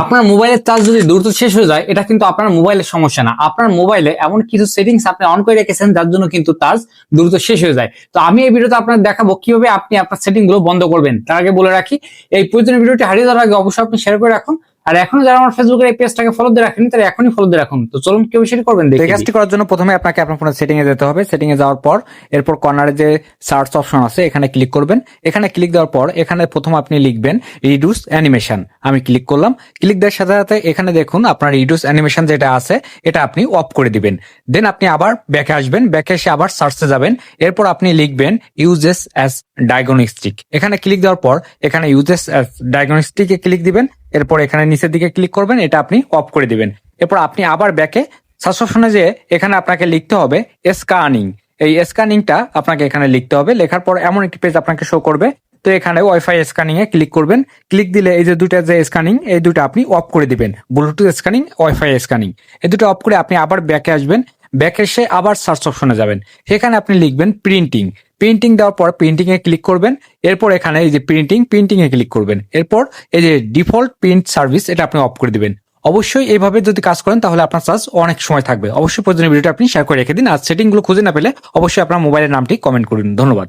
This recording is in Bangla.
আপনার মোবাইলের চার্জ যদি দ্রুত শেষ হয়ে যায়, এটা কিন্তু আপনার মোবাইলের সমস্যা না, আপনার মোবাইলে এমন কিছু সেটিংস আপনি অন করে রেখেছেন যার জন্য কিন্তু চার্জ দ্রুত শেষ হয়ে যায়। তো আমি এই ভিডিওতে আপনার দেখাবো কিভাবে আপনি আপনার সেটিং গুলো বন্ধ করবেন। তার আগে বলে রাখি, এই প্রয়োজনীয় ভিডিওটি হারিয়ে যাওয়ার আগে অবশ্যই আপনি শেয়ার করে রাখুন। আর এখনো যারা আমার ফেসবুকের এই পেজটাকে ফলো দিয়ে রাখেন, তারা এখনই ফলো দিয়ে রাখুন। তো চলুন কিভাবে সেটি করবেন দেখি। এই কাজটি করার জন্য প্রথমে আপনাকে আপনার ফোনের সেটিং এ যেতে হবে। সেটিং এ যাওয়ার পর এরপর কর্নারে যে সার্চ অপশন আছে এখানে ক্লিক করবেন। এখানে ক্লিক দেওয়ার পর এখানে প্রথম আপনি লিখবেন রিডিউস অ্যানিমেশন। আমি ক্লিক করলাম। ক্লিক দেওয়ার সাথে সাথে এখানে দেখুন আপনার রিডিউস অ্যানিমেশন যেটা আছে এটা আপনি অফ করে দিবেন। দেন আপনি আবার ব্যাকে আসবেন, ব্যাকে এসে আবার সার্চে যাবেন। এরপর আপনি লিখবেন ইউজেস অ্যাজ ডায়াগনস্টিক। এখানে ক্লিক দেওয়ার পর এখানে ইউজেস অ্যাজ ডায়াগনস্টিকে ক্লিক দিবেন। এরপর এখানে নিচের দিকে ক্লিক করবেন, এটা আপনি অফ করে দিবেন। এরপর আপনি আবার ব্যাকে সার্চ অপশনে যে এখানে আপনাকে লিখতে হবে স্ক্যানিং। এই স্ক্যানিংটা আপনাকে এখানে লিখতে হবে। লেখার পর এমন একটি পেজ আপনাকে শো করবে। তো এখানে ওয়াইফাই স্ক্যানিং এ ক্লিক করবেন। ক্লিক দিলে এই যে দুইটা যে স্ক্যানিং, এই দুটো আপনি অফ করে দিবেন, ব্লুটুথ স্ক্যানিং, ওয়াইফাই স্ক্যানিং। এই দুটো অফ করে আপনি আবার ব্যাকে আসবেন। ব্যাকে এসে আবার সার্চ অপশনে যাবেন। সেখানে আপনি লিখবেন প্রিন্টিং। প্রিন্টিং দেওয়ার পর প্রিন্টিং এ ক্লিক করবেন। এরপর এখানে এই যে প্রিন্টিং এ ক্লিক করবেন। এরপর এই যে ডিফল্ট প্রিন্ট সার্ভিস এটা আপনি অফ করে দিবেন। অবশ্যই এইভাবে যদি কাজ করেন তাহলে আপনার চার্জ অনেক সময় থাকবে। অবশ্যই প্রয়োজনীয় ভিডিওটা আপনি শেয়ার করে রেখে দিন। আর সেটিং গুলো খুঁজে না পেলে অবশ্যই আপনার মোবাইলের নামটি কমেন্ট করুন। ধন্যবাদ।